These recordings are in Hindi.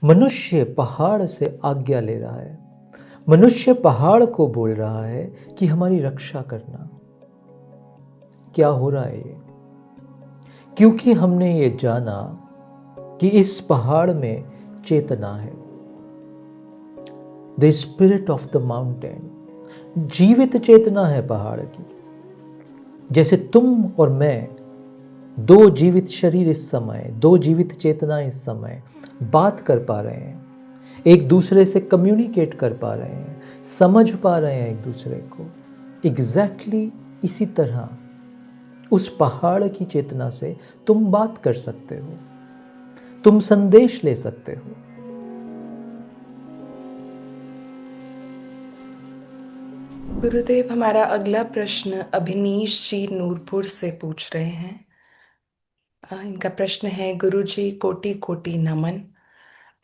मनुष्य पहाड़ से आज्ञा ले रहा है। मनुष्य पहाड़ को बोल रहा है कि हमारी रक्षा करना। क्या हो रहा है ये? क्योंकि हमने ये जाना कि इस पहाड़ में चेतना है। The spirit of the mountain, जीवित चेतना है पहाड़ की। जैसे तुम और मैं, दो जीवित शरीर इस समय, दो जीवित चेतना इस समय बात कर पा रहे हैं, एक दूसरे से कम्युनिकेट कर पा रहे हैं, समझ पा रहे हैं एक दूसरे को। एग्जैक्टली इसी तरह उस पहाड़ की चेतना से तुम बात कर सकते हो, तुम संदेश ले सकते हो। गुरुदेव, हमारा अगला प्रश्न अभिनीश जी नूरपुर से पूछ रहे हैं। इनका प्रश्न है, गुरुजी कोटि कोटि नमन।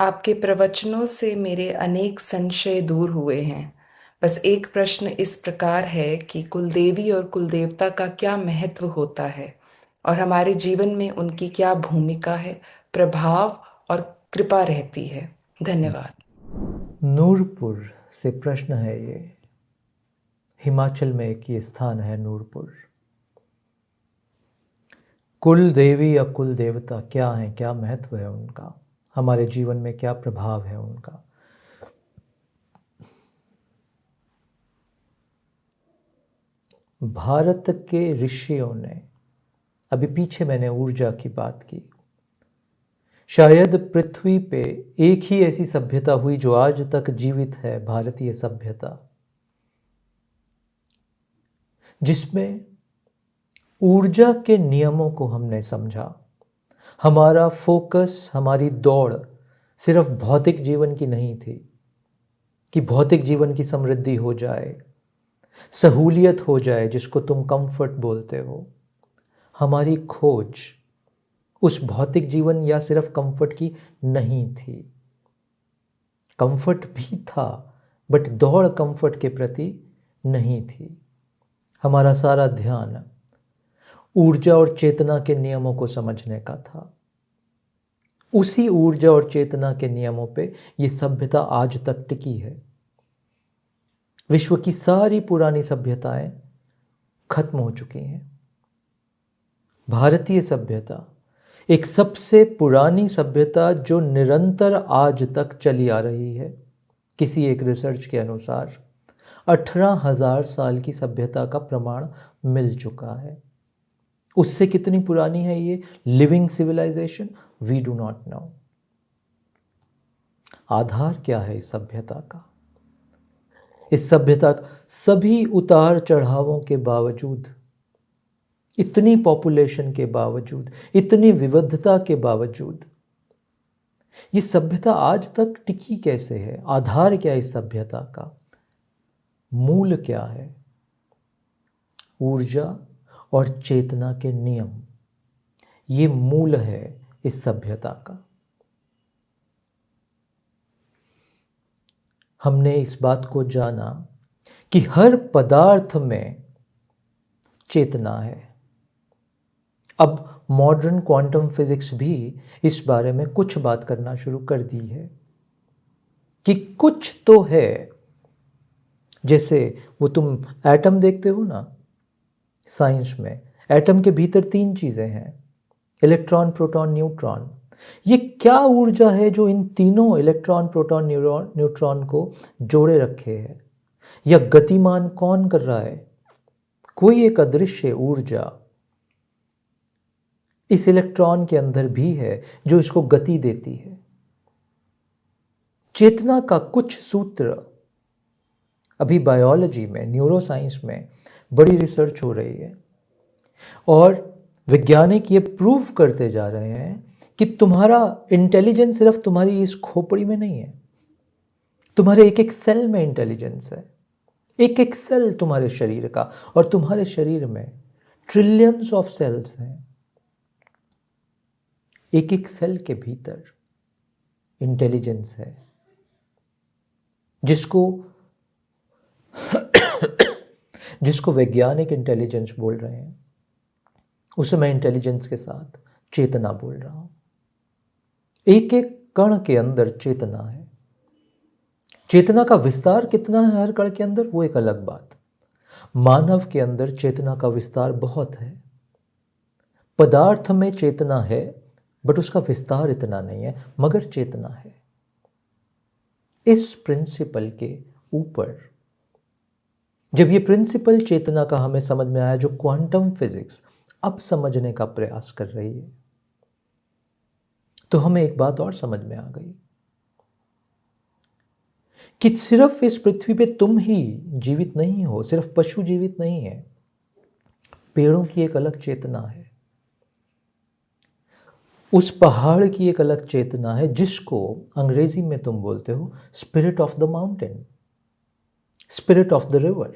आपके प्रवचनों से मेरे अनेक संशय दूर हुए हैं। बस एक प्रश्न इस प्रकार है कि कुलदेवी और कुलदेवता का क्या महत्व होता है और हमारे जीवन में उनकी क्या भूमिका है, प्रभाव और कृपा रहती है। धन्यवाद। नूरपुर से प्रश्न है ये। हिमाचल में एक ये स्थान है नूरपुर। कुल देवी या कुल देवता क्या है, क्या महत्व है उनका, हमारे जीवन में क्या प्रभाव है उनका। भारत के ऋषियों ने, अभी पीछे मैंने ऊर्जा की बात की, शायद पृथ्वी पे एक ही ऐसी सभ्यता हुई जो आज तक जीवित है, भारतीय सभ्यता, जिसमें ऊर्जा के नियमों को हमने समझा। हमारा फोकस, हमारी दौड़ सिर्फ भौतिक जीवन की नहीं थी कि भौतिक जीवन की समृद्धि हो जाए, सहूलियत हो जाए, जिसको तुम कंफर्ट बोलते हो। हमारी खोज उस भौतिक जीवन या सिर्फ कंफर्ट की नहीं थी। कंफर्ट भी था, बट दौड़ कंफर्ट के प्रति नहीं थी। हमारा सारा ध्यान ऊर्जा और चेतना के नियमों को समझने का था। उसी ऊर्जा और चेतना के नियमों पे ये सभ्यता आज तक टिकी है। विश्व की सारी पुरानी सभ्यताएं खत्म हो चुकी हैं। भारतीय सभ्यता एक सबसे पुरानी सभ्यता जो निरंतर आज तक चली आ रही है। किसी एक रिसर्च के अनुसार 18,000 साल की सभ्यता का प्रमाण मिल चुका है। उससे कितनी पुरानी है ये living civilization, we do not know. आधार क्या है इस सभ्यता का? इस सभ्यता का सभी उतार चढ़ावों के बावजूद, इतनी पॉपुलेशन के बावजूद, इतनी विविधता के बावजूद, ये सभ्यता आज तक टिकी कैसे है? आधार क्या है इस सभ्यता का? मूल क्या है? ऊर्जा और चेतना के नियम, ये मूल है इस सभ्यता का। हमने इस बात को जाना कि हर पदार्थ में चेतना है। अब मॉडर्न क्वांटम फिजिक्स भी इस बारे में कुछ बात करना शुरू कर दी है कि कुछ तो है। जैसे वो तुम एटम देखते हो ना साइंस में, एटम के भीतर 3 चीजें हैं, इलेक्ट्रॉन, प्रोटॉन, न्यूट्रॉन। ये क्या ऊर्जा है जो इन तीनों इलेक्ट्रॉन, प्रोटॉन, न्यूट्रॉन को जोड़े रखे है? या गतिमान कौन कर रहा है? कोई एक अदृश्य ऊर्जा इस इलेक्ट्रॉन के अंदर भी है जो इसको गति देती है। चेतना का कुछ सूत्र अभी बायोलॉजी में, न्यूरोसाइंस में बड़ी रिसर्च हो रही है और वैज्ञानिक ये प्रूव करते जा रहे हैं कि तुम्हारा इंटेलिजेंस सिर्फ तुम्हारी इस खोपड़ी में नहीं है, तुम्हारे एक एक सेल में इंटेलिजेंस है। एक एक सेल तुम्हारे शरीर का, और तुम्हारे शरीर में ट्रिलियंस ऑफ सेल्स हैं। एक एक सेल के भीतर इंटेलिजेंस है, जिसको जिसको वैज्ञानिक इंटेलिजेंस बोल रहे हैं, उसे मैं इंटेलिजेंस के साथ चेतना बोल रहा हूं। एक एक कण के अंदर चेतना है। चेतना का विस्तार कितना है हर कण के अंदर, वो एक अलग बात। मानव के अंदर चेतना का विस्तार बहुत है। पदार्थ में चेतना है बट उसका विस्तार इतना नहीं है, मगर चेतना है। इस प्रिंसिपल के ऊपर जब ये प्रिंसिपल चेतना का हमें समझ में आया, जो क्वांटम फिजिक्स अब समझने का प्रयास कर रही है, तो हमें एक बात और समझ में आ गई कि सिर्फ इस पृथ्वी पे तुम ही जीवित नहीं हो, सिर्फ पशु जीवित नहीं है, पेड़ों की एक अलग चेतना है, उस पहाड़ की एक अलग चेतना है जिसको अंग्रेजी में तुम बोलते हो spirit of the mountain, spirit of the river.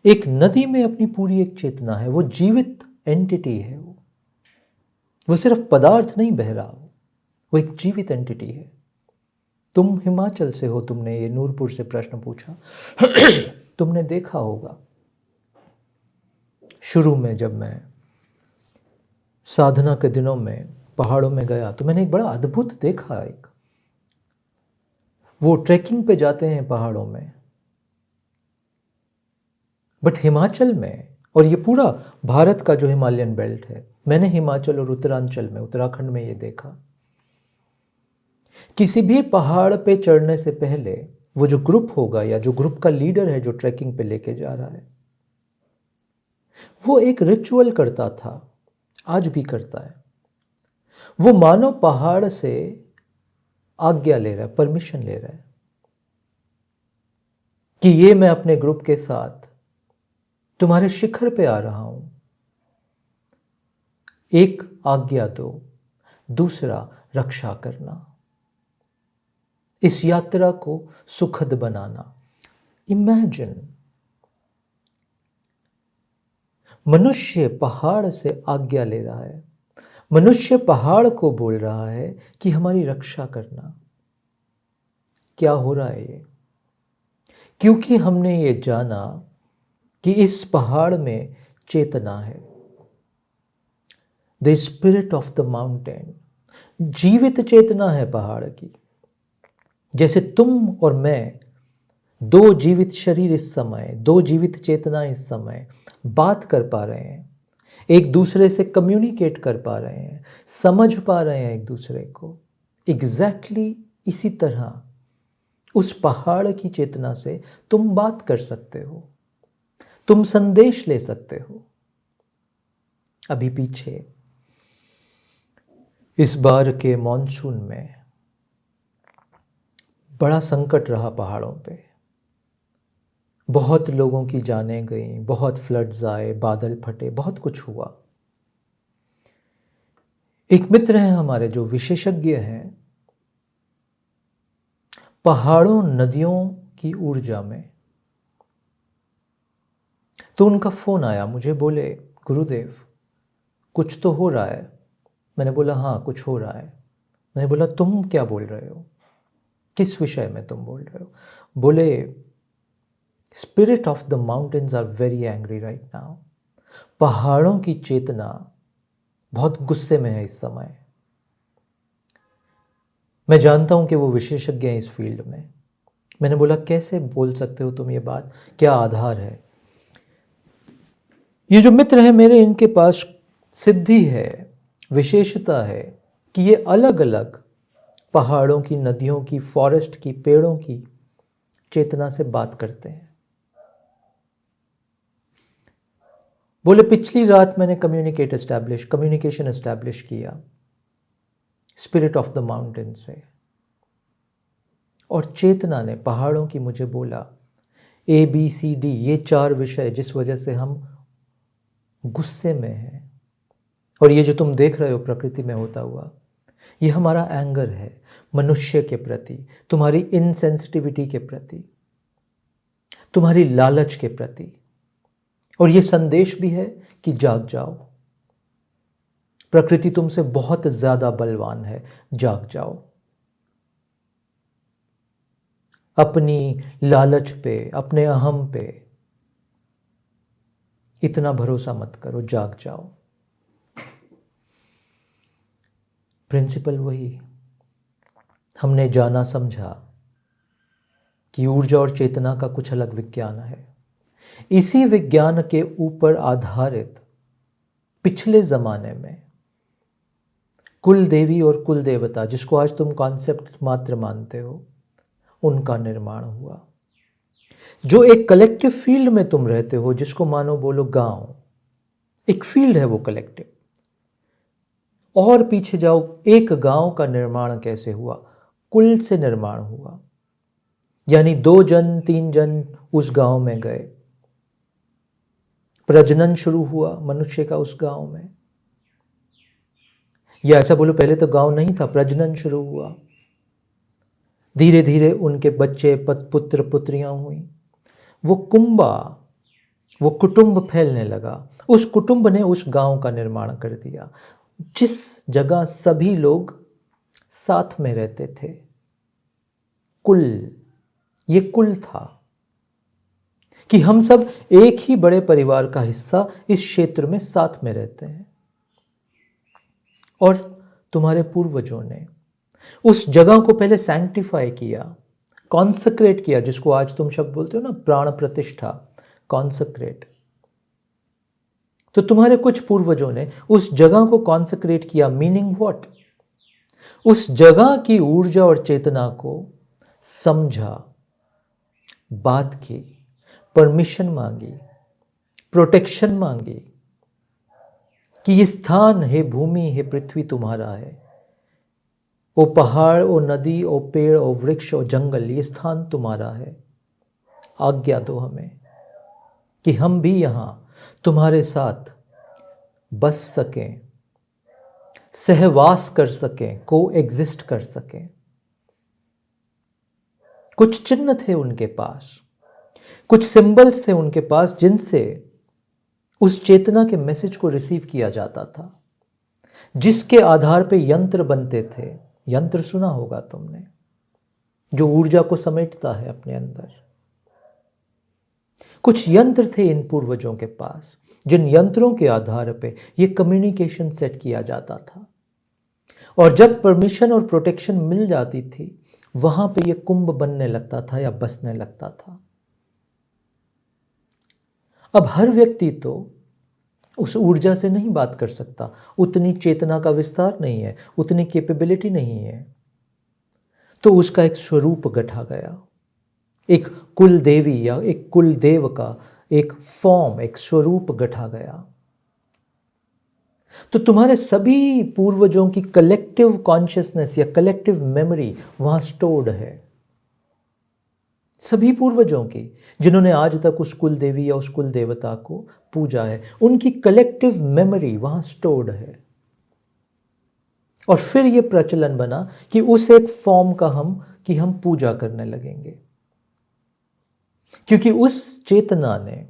एक नदी में अपनी पूरी एक चेतना है, वो जीवित एंटिटी है, वो सिर्फ पदार्थ नहीं बह रहा, वो एक जीवित एंटिटी है। तुम हिमाचल से हो, तुमने ये नूरपुर से प्रश्न पूछा। तुमने देखा होगा शुरू में जब मैं साधना के दिनों में पहाड़ों में गया तो मैंने एक बड़ा अद्भुत देखा। एक वो ट्रैकिंग पे जाते हैं पहाड़ों में, बट हिमाचल में, और ये पूरा भारत का जो हिमालयन बेल्ट है, मैंने हिमाचल और उत्तरांचल में, उत्तराखंड में ये देखा, किसी भी पहाड़ पे चढ़ने से पहले वो जो ग्रुप होगा या जो ग्रुप का लीडर है जो ट्रैकिंग पे लेके जा रहा है, वो एक रिचुअल करता था, आज भी करता है। वो मानो पहाड़ से आज्ञा ले रहा है, परमिशन ले रहा है कि ये मैं अपने ग्रुप के साथ तुम्हारे शिखर पे आ रहा हूं, एक आज्ञा दो, दूसरा रक्षा करना, इस यात्रा को सुखद बनाना। इमेजिन, मनुष्य पहाड़ से आज्ञा ले रहा है, मनुष्य पहाड़ को बोल रहा है कि हमारी रक्षा करना। क्या हो रहा है ये? क्योंकि हमने ये जाना कि इस पहाड़ में चेतना है, the spirit of the mountain, जीवित चेतना है पहाड़ की। जैसे तुम और मैं, दो जीवित शरीर इस समय, दो जीवित चेतना इस समय बात कर पा रहे हैं, एक दूसरे से कम्युनिकेट कर पा रहे हैं, समझ पा रहे हैं एक दूसरे को, एग्जैक्टली इसी तरह उस पहाड़ की चेतना से तुम बात कर सकते हो, तुम संदेश ले सकते हो। अभी पीछे इस बार के मॉनसून में बड़ा संकट रहा पहाड़ों पे, बहुत लोगों की जानें गईं, बहुत फ्लड्स आए, बादल फटे, बहुत कुछ हुआ। एक मित्र हैं हमारे जो विशेषज्ञ हैं पहाड़ों नदियों की ऊर्जा में, तो उनका फोन आया मुझे, बोले गुरुदेव कुछ तो हो रहा है। मैंने बोला हाँ कुछ हो रहा है। मैंने बोला तुम क्या बोल रहे हो, किस विषय में तुम बोल रहे हो? बोले spirit of the mountains are very angry right now, पहाड़ों की चेतना बहुत गुस्से में है इस समय। मैं जानता हूं कि वो विशेषज्ञ हैं इस फील्ड में। मैंने बोला कैसे बोल सकते हो तुम ये बात, क्या आधार है? ये जो मित्र है मेरे, इनके पास सिद्धि है, विशेषता है कि ये अलग अलग पहाड़ों की, नदियों की, फॉरेस्ट की, पेड़ों की चेतना से बात करते हैं। बोले पिछली रात मैंने कम्युनिकेशन एस्टैब्लिश किया स्पिरिट ऑफ द माउंटेन से, और चेतना ने, पहाड़ों की, मुझे बोला ABCD, ये 4 विषय जिस वजह से हम गुस्से में हैं, और ये जो तुम देख रहे हो प्रकृति में होता हुआ, ये हमारा एंगर है मनुष्य के प्रति, तुम्हारी इनसेंसिटिविटी के प्रति, तुम्हारी लालच के प्रति। और ये संदेश भी है कि जाग जाओ, प्रकृति तुमसे बहुत ज्यादा बलवान है, जाग जाओ। अपनी लालच पे, अपने अहम पे इतना भरोसा मत करो, जाग जाओ। प्रिंसिपल वही, हमने जाना समझा कि ऊर्जा और चेतना का कुछ अलग विज्ञान है। इसी विज्ञान के ऊपर आधारित पिछले जमाने में कुल देवी और कुल देवता, जिसको आज तुम कॉन्सेप्ट मात्र मानते हो, उनका निर्माण हुआ। जो एक कलेक्टिव फील्ड में तुम रहते हो, जिसको मानो बोलो गांव, एक फील्ड है वो कलेक्टिव। और पीछे जाओ, एक गांव का निर्माण कैसे हुआ? कुल से निर्माण हुआ। यानी 2 जन 3 जन उस गांव में गए, प्रजनन शुरू हुआ मनुष्य का उस गांव में। या ऐसा बोलो, पहले तो गांव नहीं था, प्रजनन शुरू हुआ। धीरे धीरे उनके बच्चे, पुत्र पुत्रियां हुई। वो कुटुंब फैलने लगा। उस कुटुंब ने उस गांव का निर्माण कर दिया, जिस जगह सभी लोग साथ में रहते थे। कुल, ये कुल था कि हम सब एक ही बड़े परिवार का हिस्सा इस क्षेत्र में साथ में रहते हैं। और तुम्हारे पूर्वजों ने उस जगह को पहले सैंक्टिफाई किया, कॉन्सक्रेट किया, जिसको आज तुम शब्द बोलते हो ना, प्राण प्रतिष्ठा, कॉन्सक्रेट। तो तुम्हारे कुछ पूर्वजों ने उस जगह को कॉन्सक्रेट किया। Meaning what? उस जगह की ऊर्जा और चेतना को समझा, बात की, परमिशन मांगी, प्रोटेक्शन मांगी कि ये स्थान है, भूमि है, पृथ्वी तुम्हारा है। वो पहाड़, वो नदी, वो पेड़, वो वृक्ष, वो जंगल, ये स्थान तुम्हारा है। आज्ञा दो हमें कि हम भी यहां तुम्हारे साथ बस सकें, सहवास कर सकें, को एग्जिस्ट कर सकें। कुछ चिन्ह थे उनके पास, कुछ सिंबल्स थे उनके पास, जिनसे उस चेतना के मैसेज को रिसीव किया जाता था, जिसके आधार पे यंत्र बनते थे। यंत्र सुना होगा तुमने, जो ऊर्जा को समेटता है अपने अंदर। कुछ यंत्र थे इन पूर्वजों के पास, जिन यंत्रों के आधार पे ये कम्युनिकेशन सेट किया जाता था। और जब परमिशन और प्रोटेक्शन मिल जाती थी, वहां पे ये कुंभ बनने लगता था या बसने लगता था। अब हर व्यक्ति तो उस ऊर्जा से नहीं बात कर सकता, उतनी चेतना का विस्तार नहीं है, उतनी कैपेबिलिटी नहीं है। तो उसका एक स्वरूप गढ़ा गया, एक कुल देवी या एक कुल देव का एक फॉर्म, एक स्वरूप गढ़ा गया। तो तुम्हारे सभी पूर्वजों की कलेक्टिव कॉन्शियसनेस या कलेक्टिव मेमोरी वहां स्टोर्ड है। सभी पूर्वजों की, जिन्होंने आज तक उस कुल देवी या उस कुल देवता को पूजा है, उनकी कलेक्टिव मेमोरी वहां स्टोर्ड है। और फिर यह प्रचलन बना कि उस एक फॉर्म का हम पूजा करने लगेंगे, क्योंकि उस चेतना ने,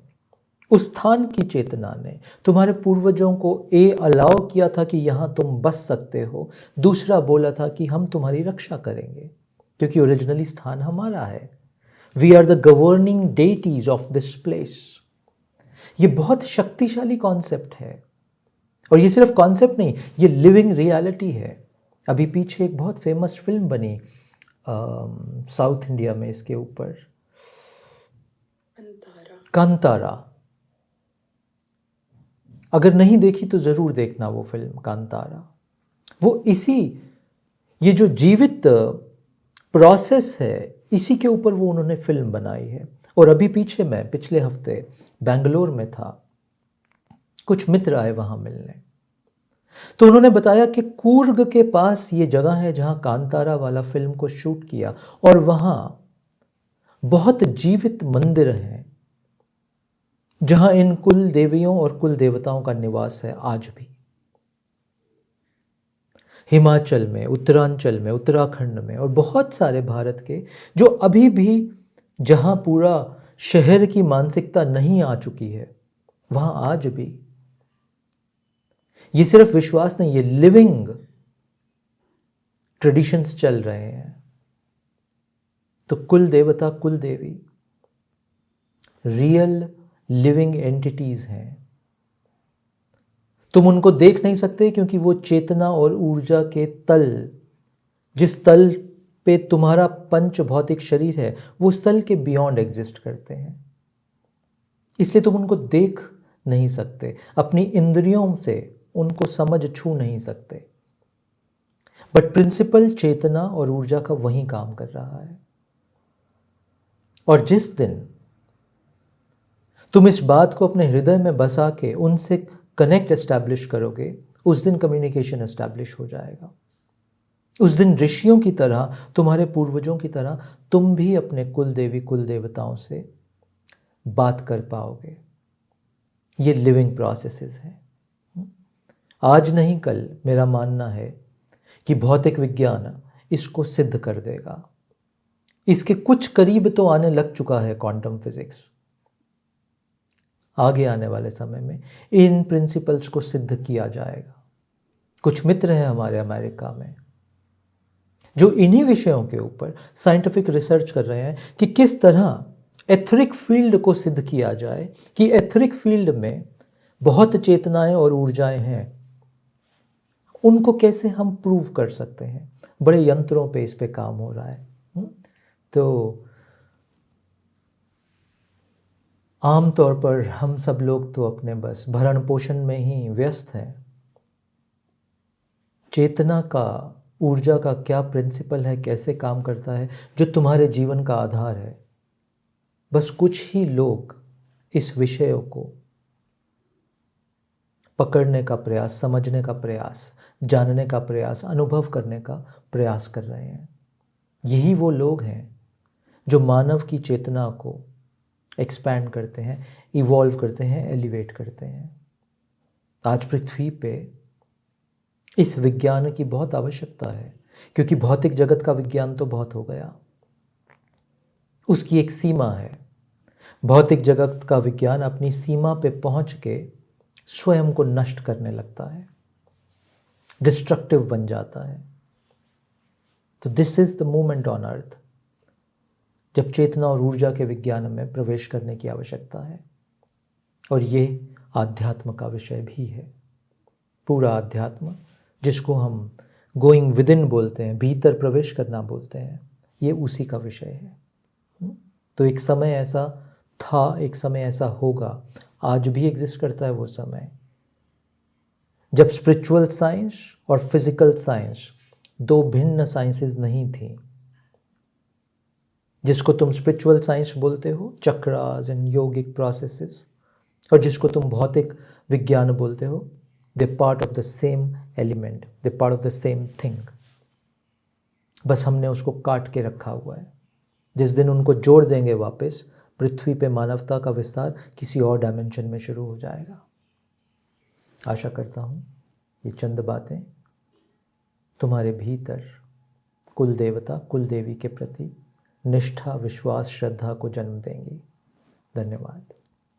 उस स्थान की चेतना ने तुम्हारे पूर्वजों को अलाउ किया था कि यहां तुम बस सकते हो। दूसरा बोला था कि हम तुम्हारी रक्षा करेंगे, क्योंकि ओरिजिनली स्थान हमारा है। We are the governing deities of this place. ये बहुत शक्तिशाली कॉन्सेप्ट है, और ये सिर्फ कॉन्सेप्ट नहीं, ये लिविंग रियलिटी है। अभी पीछे एक बहुत फेमस फिल्म बनी साउथ इंडिया में इसके ऊपर, कांतारा। अगर नहीं देखी तो जरूर देखना वो फिल्म कांतारा। वो ये जो जीवित प्रोसेस है, इसी के ऊपर वो उन्होंने फिल्म बनाई है। और अभी पिछले हफ्ते बेंगलोर में था, कुछ मित्र आए वहां मिलने, तो उन्होंने बताया कि कूर्ग के पास ये जगह है जहां कांतारा वाला फिल्म को शूट किया, और वहां बहुत जीवित मंदिर हैं जहां इन कुल देवियों और कुल देवताओं का निवास है आज भी। हिमाचल में, उत्तरांचल में, उत्तराखंड में, और बहुत सारे भारत के, जो अभी भी, जहां पूरा शहर की मानसिकता नहीं आ चुकी है, वहां आज भी ये सिर्फ विश्वास नहीं, ये लिविंग ट्रेडिशंस चल रहे हैं। तो कुल देवता, कुल देवी रियल लिविंग एंटिटीज हैं। तुम उनको देख नहीं सकते, क्योंकि वो चेतना और ऊर्जा के तल, जिस तल पे तुम्हारा पंच भौतिक शरीर है वो स्थल के बियॉन्ड एग्जिस्ट करते हैं, इसलिए तुम उनको देख नहीं सकते, अपनी इंद्रियों से उनको समझ छू नहीं सकते, बट प्रिंसिपल चेतना और ऊर्जा का वही काम कर रहा है। और जिस दिन तुम इस बात को अपने हृदय में बसा के उनसे कनेक्ट एस्टैब्लिश करोगे, उस दिन कम्युनिकेशन एस्टैब्लिश हो जाएगा। उस दिन ऋषियों की तरह, तुम्हारे पूर्वजों की तरह तुम भी अपने कुल देवी कुल देवताओं से बात कर पाओगे। ये लिविंग प्रोसेसेस हैं। आज नहीं कल मेरा मानना है कि भौतिक विज्ञान इसको सिद्ध कर देगा। इसके कुछ करीब तो आने लग चुका है क्वांटम फिजिक्स। आगे आने वाले समय में इन प्रिंसिपल्स को सिद्ध किया जाएगा। कुछ मित्र हैं हमारे अमेरिका में जो इन्हीं विषयों के ऊपर साइंटिफिक रिसर्च कर रहे हैं कि किस तरह एथरिक फील्ड को सिद्ध किया जाए, कि एथरिक फील्ड में बहुत चेतनाएं और ऊर्जाएं हैं, उनको कैसे हम प्रूव कर सकते हैं। बड़े यंत्रों पे इस पे काम हो रहा है। तो आम तौर पर हम सब लोग तो अपने बस भरण पोषण में ही व्यस्त हैं। चेतना का, ऊर्जा का क्या प्रिंसिपल है, कैसे काम करता है, जो तुम्हारे जीवन का आधार है, बस कुछ ही लोग इस विषयों को पकड़ने का प्रयास, समझने का प्रयास, जानने का प्रयास, अनुभव करने का प्रयास कर रहे हैं। यही वो लोग हैं जो मानव की चेतना को एक्सपैंड करते हैं, इवॉल्व करते हैं, एलिवेट करते हैं। आज पृथ्वी पे इस विज्ञान की बहुत आवश्यकता है, क्योंकि भौतिक जगत का विज्ञान तो बहुत हो गया, उसकी एक सीमा है। भौतिक जगत का विज्ञान अपनी सीमा पे पहुंच के स्वयं को नष्ट करने लगता है, डिस्ट्रक्टिव बन जाता है। तो this is the moment on earth जब चेतना और ऊर्जा के विज्ञान में प्रवेश करने की आवश्यकता है। और ये आध्यात्म का विषय भी है। पूरा आध्यात्म, जिसको हम गोइंग विद इन बोलते हैं, भीतर प्रवेश करना बोलते हैं, ये उसी का विषय है। तो एक समय ऐसा था, एक समय ऐसा होगा, आज भी एग्जिस्ट करता है वो समय, जब स्पिरिचुअल साइंस और फिजिकल साइंस दो भिन्न साइंसेस नहीं थी। जिसको तुम स्पिरिचुअल साइंस बोलते हो, चक्रास एंड योगिक प्रोसेसेस, और जिसको तुम भौतिक विज्ञान बोलते हो, they part of the same element, they part of the same thing. बस हमने उसको काट के रखा हुआ है। जिस दिन उनको जोड़ देंगे वापस, पृथ्वी पे मानवता का विस्तार किसी और डायमेंशन में शुरू हो जाएगा। आशा करता हूँ ये चंद बातें तुम्हारे भीतर कुल देवता, कुल देवी के प्रति निष्ठा, विश्वास, श्रद्धा को जन्म देंगी। धन्यवाद।